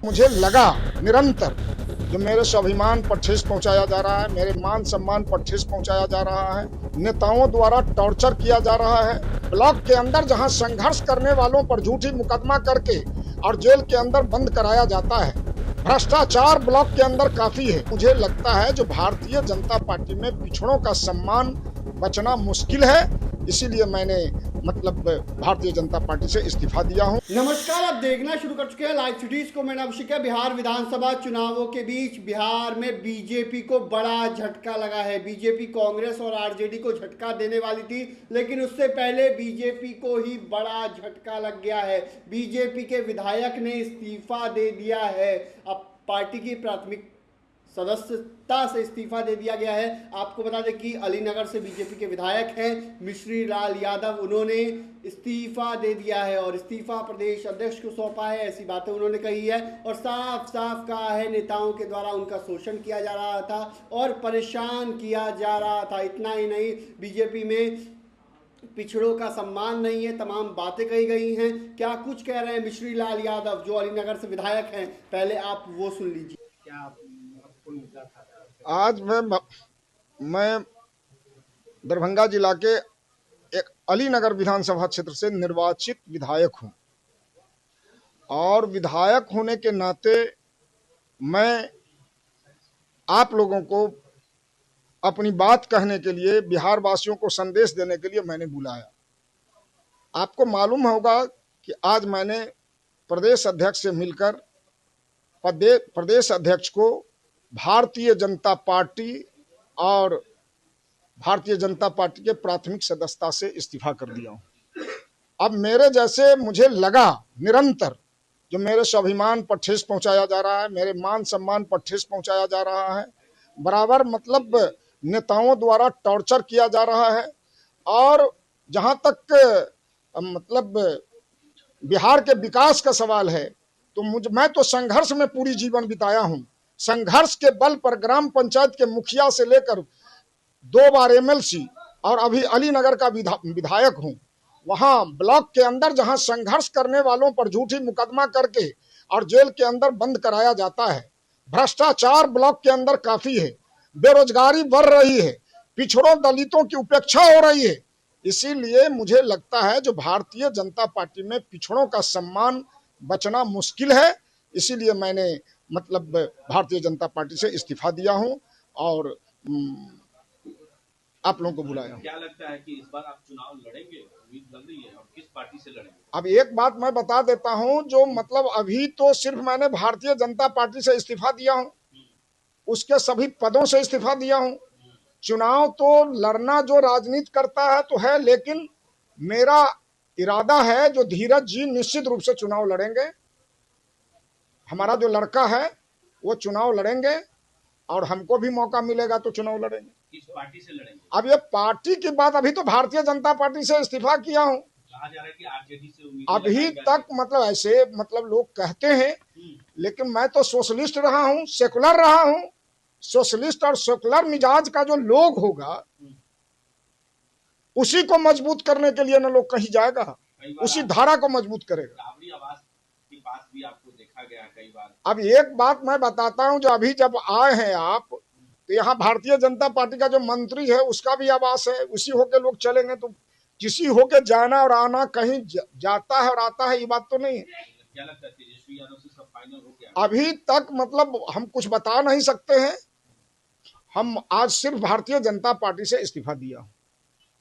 मुझे लगा निरंतर जो मेरे स्वाभिमान पर ठेस पहुंचाया जा रहा है, मेरे मान सम्मान पर ठेस पहुंचाया जा रहा है, नेताओं द्वारा टॉर्चर किया जा रहा है। ब्लॉक के अंदर जहां संघर्ष करने वालों पर झूठी मुकदमा करके और जेल के अंदर बंद कराया जाता है, भ्रष्टाचार ब्लॉक के अंदर काफी है। मुझे लगता है जो भारतीय जनता पार्टी में पिछड़ों का सम्मान बचना मुश्किल है, इसीलिए मैंने भारतीय जनता पार्टी से इस्तीफा दिया हूं। नमस्कार, आप देखना शुरू कर चुके हैं लाइव सिटीज को। मैं अभिषेक। बिहार विधानसभा चुनावों के बीच बिहार में बीजेपी को बड़ा झटका लगा है। बीजेपी कांग्रेस और आरजेडी को झटका देने वाली थी, लेकिन उससे पहले बीजेपी को ही बड़ा झटका लग गया है। बीजेपी के विधायक ने इस्तीफा दे दिया है। अब पार्टी की प्राथमिक सदस्यता से इस्तीफा दे दिया गया है। आपको बता दें कि अलीनगर से बीजेपी के विधायक हैं मिश्री लाल यादव, उन्होंने इस्तीफा दे दिया है और इस्तीफा प्रदेश अध्यक्ष को सौंपा है। ऐसी बातें उन्होंने कही है और साफ साफ कहा है नेताओं के द्वारा उनका शोषण किया जा रहा था और परेशान किया जा रहा था। इतना ही नहीं, बीजेपी में पिछड़ों का सम्मान नहीं है, तमाम बातें कही गई हैं। क्या कुछ कह रहे हैं मिश्री लाल यादव जो अलीनगर से विधायक हैं, पहले आप वो सुन लीजिए। क्या आज मैं दरभंगा जिला के एक अलीनगर विधानसभा क्षेत्र से निर्वाचित विधायक हूं और विधायक होने के नाते मैं आप लोगों को अपनी बात कहने के लिए, बिहार वासियों को संदेश देने के लिए मैंने बुलाया। आपको मालूम होगा कि आज मैंने प्रदेश अध्यक्ष से मिलकर प्रदेश अध्यक्ष को भारतीय जनता पार्टी और भारतीय जनता पार्टी के प्राथमिक सदस्यता से इस्तीफा कर दिया हूं। अब मेरे जैसे मुझे लगा निरंतर जो मेरे स्वाभिमान पर ठेस पहुंचाया जा रहा है, मेरे मान सम्मान पर ठेस पहुंचाया जा रहा है, बराबर नेताओं द्वारा टॉर्चर किया जा रहा है। और जहां तक बिहार के विकास का सवाल है तो मैं तो संघर्ष में पूरी जीवन बिताया हूं। संघर्ष के बल पर ग्राम पंचायत के मुखिया से लेकर 2 बार एमएलसी और अभी अलीनगर का विधायक हूं। वहां ब्लॉक के अंदर जहां संघर्ष करने वालों पर झूठी मुकदमा करके और जेल के अंदर बंद कराया जाता है, भ्रष्टाचार ब्लॉक के अंदर काफी है, बेरोजगारी बढ़ रही है, पिछड़ों दलितों की उपेक्षा हो रही है। इसीलिए मुझे लगता है जो भारतीय जनता पार्टी में पिछड़ों का सम्मान बचना मुश्किल है, इसीलिए मैंने भारतीय जनता पार्टी से इस्तीफा दिया हूं और आप लोगों को बुलाया। क्या लगता है कि इस बार आप चुनाव लड़ेंगे? उम्मीद लग रही है, और किस पार्टी से लड़ेंगे? अब एक बात मैं बता देता हूं, जो अभी तो सिर्फ मैंने भारतीय जनता पार्टी से इस्तीफा दिया हूं, उसके सभी पदों से इस्तीफा दिया हूं। चुनाव तो लड़ना जो राजनीति करता है तो है, लेकिन मेरा इरादा है जो धीरज जी निश्चित रूप से चुनाव लड़ेंगे। हमारा जो लड़का है वो चुनाव लड़ेंगे और हमको भी मौका मिलेगा तो चुनाव लड़ेंगे। किस पार्टी से लड़ेंगे? अब ये पार्टी की बात, अभी तो भारतीय जनता पार्टी से इस्तीफा किया हूं। कहा जा रहा है कि आरजेडी से उम्मीद अभी तक ऐसे लोग कहते हैं, लेकिन मैं तो सोशलिस्ट रहा हूं, सेकुलर रहा हूं। सोशलिस्ट और सेकुलर मिजाज का जो लोग होगा उसी को मजबूत करने के लिए न लोग कहीं जाएगा, उसी धारा को मजबूत करेगा। आवाज की बात भी आपको देखा गया कई बार। अब एक बात मैं बताता हूं, जब आए हैं आप तो यहाँ भारतीय जनता पार्टी का जो मंत्री है उसका भी आवास है, उसी होके लोग चलेंगे। तो किसी होके जाना और आना, कहीं जाता है और आता है, ये बात तो नहीं है। क्या लगता है तेजस्वी यादव से सब फाइनल हो गया? अभी तक हम कुछ बता नहीं सकते हैं। हम आज सिर्फ भारतीय जनता पार्टी से इस्तीफा दिया हूँ।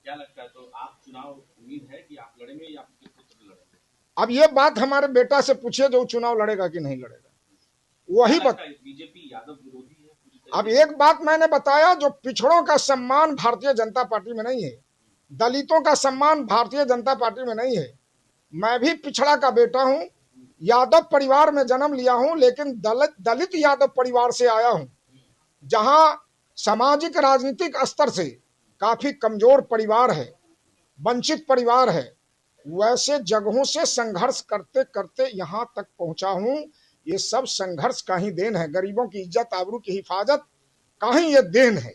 क्या लगता है, तो आप चुनाव उम्मीद है कि आप लड़ेंगे या आपके पुत्र लड़ेंगे? अब ये बात हमारे बेटा से पूछिए जो चुनाव लड़ेगा कि नहीं लड़ेगा, वही बीजेपी यादव विरोधी है। अब एक बात मैंने बताया, जो पिछड़ों का सम्मान भारतीय जनता पार्टी में नहीं है, दलितों का सम्मान भारतीय जनता पार्टी में नहीं है। मैं भी पिछड़ा का बेटा हूं, यादव परिवार में जन्म लिया हूं, लेकिन दलित यादव परिवार से आया हूं, जहां सामाजिक राजनीतिक स्तर से काफी कमजोर परिवार है, वंचित परिवार है। वैसे जगहों से संघर्ष करते करते यहां तक पहुंचा हूं। ये सब संघर्ष का ही देन है। गरीबों की इज्जत आबरू की हिफाजत का ही ये देन है।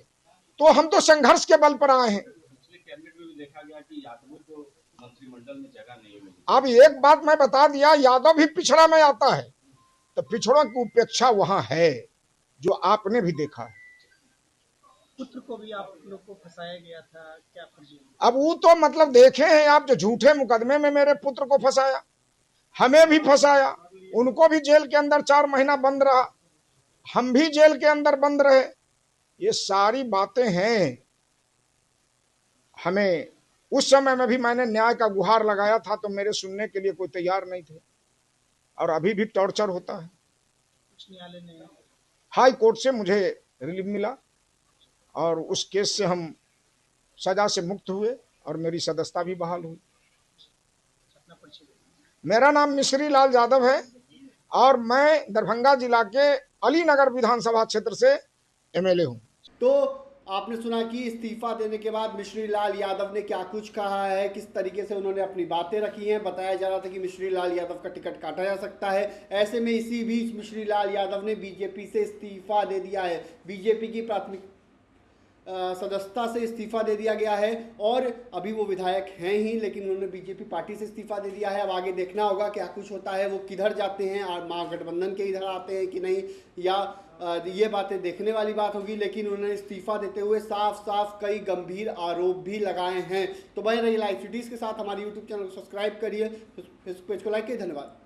तो हम तो संघर्ष के बल पर आए हैं। पिछले कैबिनेट में भी देखा गया कि यादवों को मंत्रिमंडल में जगह नहीं मिली। अब एक बात मैं बता दिया, यादव भी पिछड़ा में आता है। तो पिछड़ों की उपेक्षा वहां है, जो आपने भी देखा है। पुत्र को भी आप लोग को फंसाया गया था, क्या फर्जी? अब वो तो मतलब देखे हैं आप, जो झूठे मुकदमे में मेरे पुत्र को फंसाया, हमें भी फंसाया, उनको भी जेल के अंदर 4 महीना बंद रहा, हम भी जेल के अंदर बंद रहे। ये सारी बातें हैं। हमें उस समय में भी मैंने न्याय का गुहार लगाया था, तो मेरे सुनने के लिए कोई तैयार नहीं थे, और अभी भी टॉर्चर होता है। उच्च न्यायालय ने हाई कोर्ट से मुझे रिलीफ मिला और उस केस से हम सजा से मुक्त हुए और मेरी सदस्यता भी बहाल हुई। अपना परिचय दें। मेरा नाम मिश्री लाल यादव है और मैं दरभंगा जिला के अलीनगर विधानसभा क्षेत्र से एमएलए हूँ। तो आपने सुना कि इस्तीफा देने के बाद मिश्री लाल यादव ने क्या कुछ कहा है, किस तरीके से उन्होंने अपनी बातें रखी हैं। बताया जा रहा था कि मिश्री लाल यादव का टिकट काटा जा सकता है। ऐसे में इसी बीच मिश्री लाल यादव ने बीजेपी से इस्तीफा दे दिया है। बीजेपी की प्राथमिक सदस्यता से इस्तीफा दे दिया गया है और अभी वो विधायक हैं ही, लेकिन उन्होंने बीजेपी पार्टी से इस्तीफा दे दिया है। अब आगे देखना होगा क्या कुछ होता है, वो किधर जाते हैं और महागठबंधन के इधर आते हैं कि नहीं, या ये बातें देखने वाली बात होगी। लेकिन उन्होंने इस्तीफा देते हुए साफ साफ कई गंभीर आरोप भी लगाए हैं। तो बने रहिए लाइव सिटीज के साथ, हमारे यूट्यूब चैनल को सब्सक्राइब करिए, फेसबुक पेज को लाइक करिए। धन्यवाद।